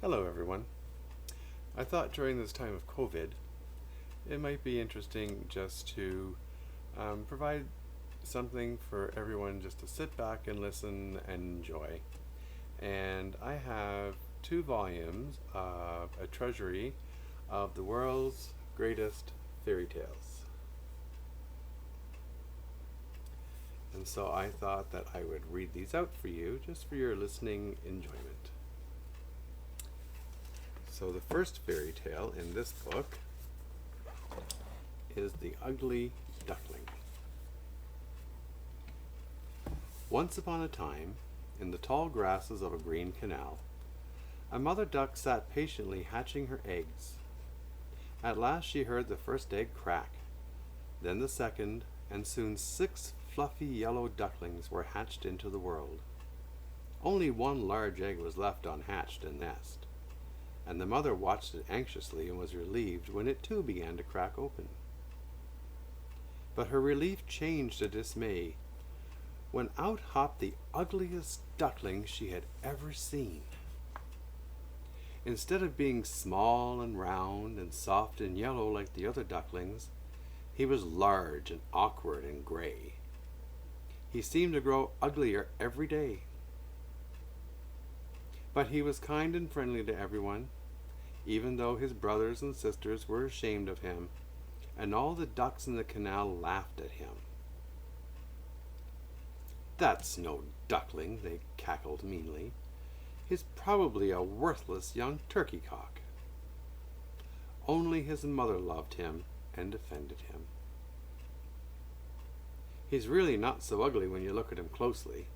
Hello, everyone. I thought during this time of COVID, it might be interesting just to provide something for everyone just to sit back and listen and enjoy. And I have two volumes of a treasury of the world's greatest fairy tales. And so I thought that I would read these out for you just for your listening enjoyment. So the first fairy tale in this book is The Ugly Duckling. Once upon a time, in the tall grasses of a green canal, a mother duck sat patiently hatching her eggs. At last she heard the first egg crack, then the second, and soon 6 fluffy yellow ducklings were hatched into the world. Only one large egg was left unhatched in the nest, and the mother watched it anxiously and was relieved when it too began to crack open. But her relief changed to dismay when out hopped the ugliest duckling she had ever seen. Instead of being small and round and soft and yellow like the other ducklings, he was large and awkward and gray. He seemed to grow uglier every day. But he was kind and friendly to everyone, even though his brothers and sisters were ashamed of him, and all the ducks in the canal laughed at him. "That's no duckling," they cackled meanly. "He's probably a worthless young turkey cock." Only his mother loved him and defended him. "He's really not so ugly when you look at him closely.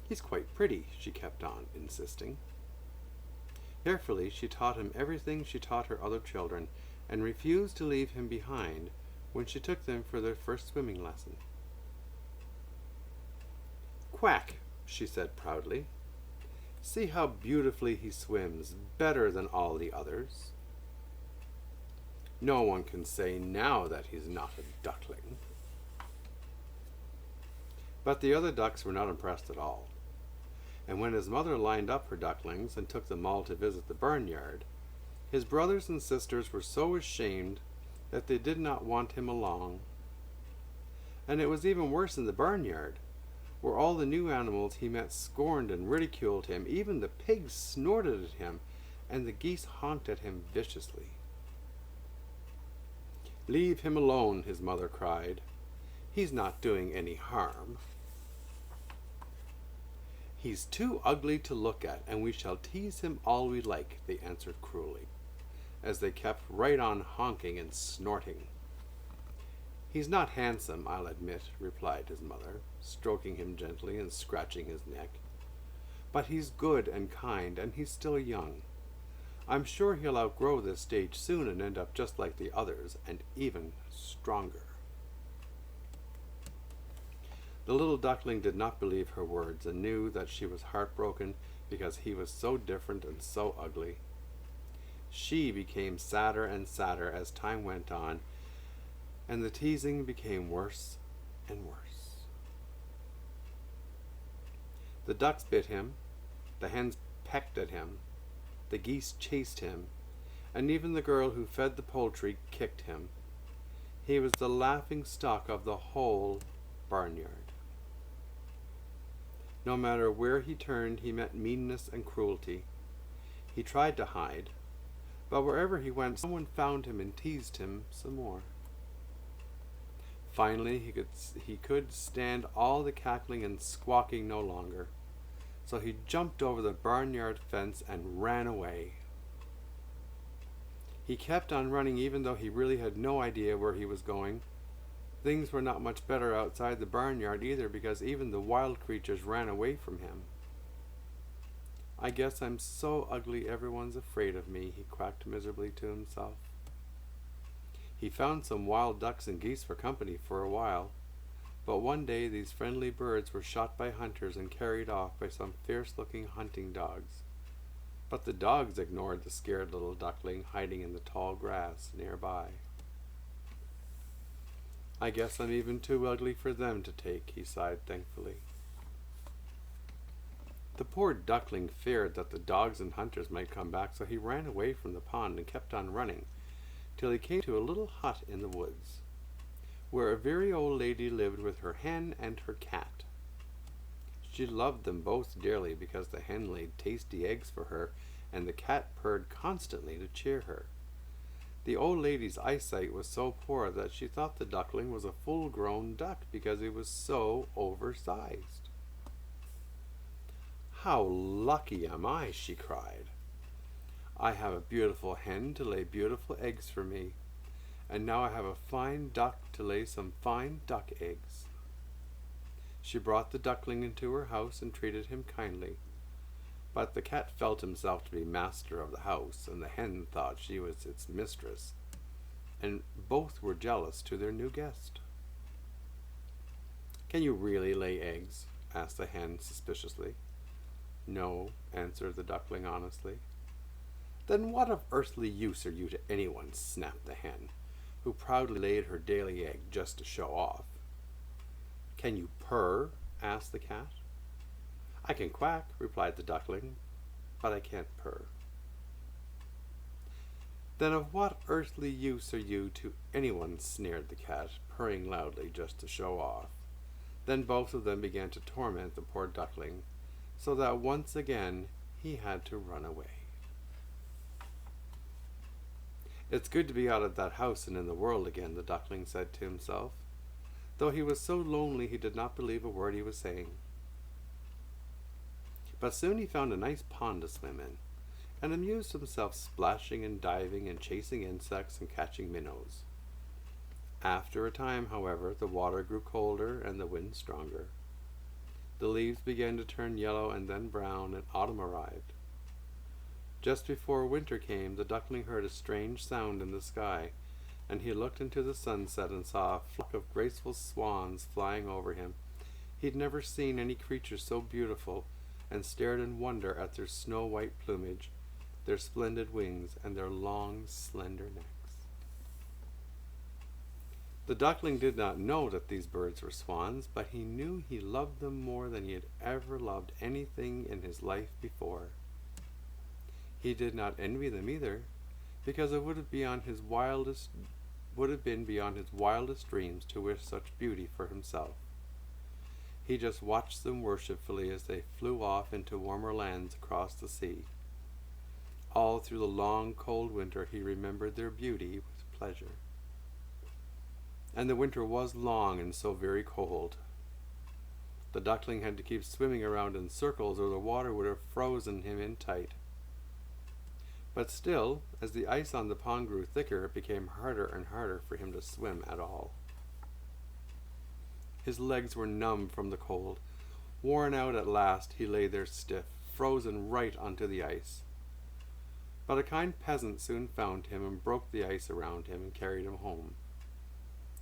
He's quite pretty," she kept on insisting. Carefully, she taught him everything she taught her other children, and refused to leave him behind when she took them for their first swimming lesson. "Quack," she said proudly. "See how beautifully he swims, better than all the others. No one can say now that he's not a duckling." But the other ducks were not impressed at all. And when his mother lined up her ducklings and took them all to visit the barnyard, his brothers and sisters were so ashamed that they did not want him along. And it was even worse in the barnyard, where all the new animals he met scorned and ridiculed him. Even the pigs snorted at him, and the geese honked at him viciously. "Leave him alone," his mother cried. "He's not doing any harm." "He's too ugly to look at, and we shall tease him all we like," they answered cruelly, as they kept right on honking and snorting. "He's not handsome, I'll admit," replied his mother, stroking him gently and scratching his neck. "But he's good and kind, and he's still young. I'm sure he'll outgrow this stage soon and end up just like the others, and even stronger." The little duckling did not believe her words, and knew that she was heartbroken because he was so different and so ugly. She became sadder and sadder as time went on, and the teasing became worse and worse. The ducks bit him, the hens pecked at him, the geese chased him, and even the girl who fed the poultry kicked him. He was the laughing stock of the whole barnyard. No matter where he turned, he met meanness and cruelty. He tried to hide, but wherever he went, someone found him and teased him some more. Finally, he could stand all the cackling and squawking no longer, so he jumped over the barnyard fence and ran away. He kept on running even though he really had no idea where he was going. Things were not much better outside the barnyard either, because even the wild creatures ran away from him. "I guess I'm so ugly everyone's afraid of me," he quacked miserably to himself. He found some wild ducks and geese for company for a while, but one day these friendly birds were shot by hunters and carried off by some fierce-looking hunting dogs. But the dogs ignored the scared little duckling hiding in the tall grass nearby. "I guess I'm even too ugly for them to take," he sighed thankfully. The poor duckling feared that the dogs and hunters might come back, so he ran away from the pond and kept on running, till he came to a little hut in the woods, where a very old lady lived with her hen and her cat. She loved them both dearly because the hen laid tasty eggs for her, and the cat purred constantly to cheer her. The old lady's eyesight was so poor that she thought the duckling was a full-grown duck because he was so oversized. "How lucky am I," she cried. "I have a beautiful hen to lay beautiful eggs for me, and now I have a fine duck to lay some fine duck eggs." She brought the duckling into her house and treated him kindly, but the cat felt himself to be master of the house, and the hen thought she was its mistress, and both were jealous to their new guest. "Can you really lay eggs?" asked the hen suspiciously. "No," answered the duckling honestly. "Then what of earthly use are you to anyone?" snapped the hen, who proudly laid her daily egg just to show off. "Can you purr?" asked the cat. "I can quack," replied the duckling, "but I can't purr." "Then of what earthly use are you to anyone?" sneered the cat, purring loudly just to show off. Then both of them began to torment the poor duckling, so that once again he had to run away. "It's good to be out of that house and in the world again," the duckling said to himself. Though he was so lonely he did not believe a word he was saying. But soon he found a nice pond to swim in, and amused himself splashing and diving and chasing insects and catching minnows. After a time, however, the water grew colder and the wind stronger. The leaves began to turn yellow and then brown, and autumn arrived. Just before winter came, the duckling heard a strange sound in the sky, and he looked into the sunset and saw a flock of graceful swans flying over him. He'd never seen any creature so beautiful, and stared in wonder at their snow-white plumage, their splendid wings, and their long, slender necks. The duckling did not know that these birds were swans, but he knew he loved them more than he had ever loved anything in his life before. He did not envy them either, because it would have been beyond his wildest dreams to wish such beauty for himself. He just watched them worshipfully as they flew off into warmer lands across the sea. All through the long, cold winter he remembered their beauty with pleasure. And the winter was long and so very cold. The duckling had to keep swimming around in circles, or the water would have frozen him in tight. But still, as the ice on the pond grew thicker, it became harder and harder for him to swim at all. His legs were numb from the cold. Worn out at last, he lay there stiff, frozen right onto the ice. But a kind peasant soon found him and broke the ice around him and carried him home.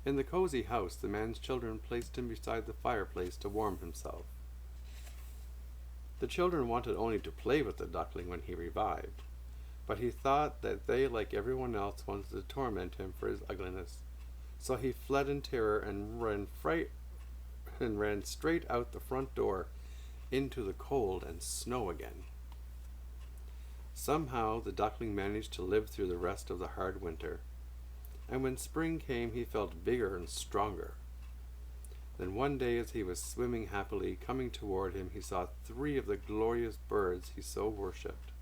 In the cozy house, the man's children placed him beside the fireplace to warm himself. The children wanted only to play with the duckling when he revived, but he thought that they, like everyone else, wanted to torment him for his ugliness. So he fled in terror and ran straight out the front door into the cold and snow again. Somehow the duckling managed to live through the rest of the hard winter, and when spring came he felt bigger and stronger. Then one day, as he was swimming happily, coming toward him, he saw 3 of the glorious birds he so worshipped.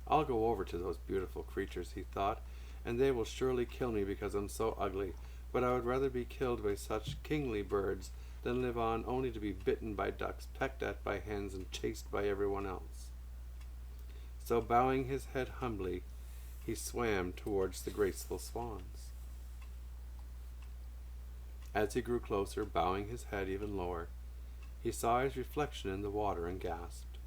"I'll go over to those beautiful creatures," he thought, "and they will surely kill me because I'm so ugly, but I would rather be killed by such kingly birds than live on only to be bitten by ducks, pecked at by hens, and chased by everyone else." So, bowing his head humbly, he swam towards the graceful swans. As he grew closer, bowing his head even lower, he saw his reflection in the water and gasped.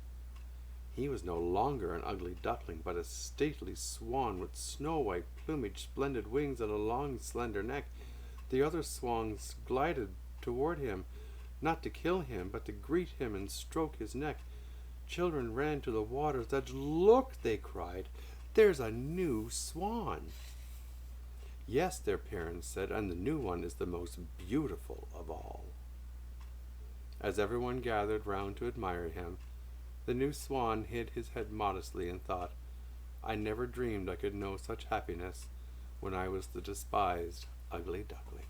He was no longer an ugly duckling, but a stately swan with snow-white plumage, splendid wings, and a long, slender neck. The other swans glided toward him, not to kill him, but to greet him and stroke his neck. Children ran to the water's edge. "Look!" they cried. "There's a new swan." "Yes," their parents said, "and the new one is the most beautiful of all." As everyone gathered round to admire him, The new swan hid his head modestly and thought, I never dreamed I could know such happiness when I was the despised ugly duckling.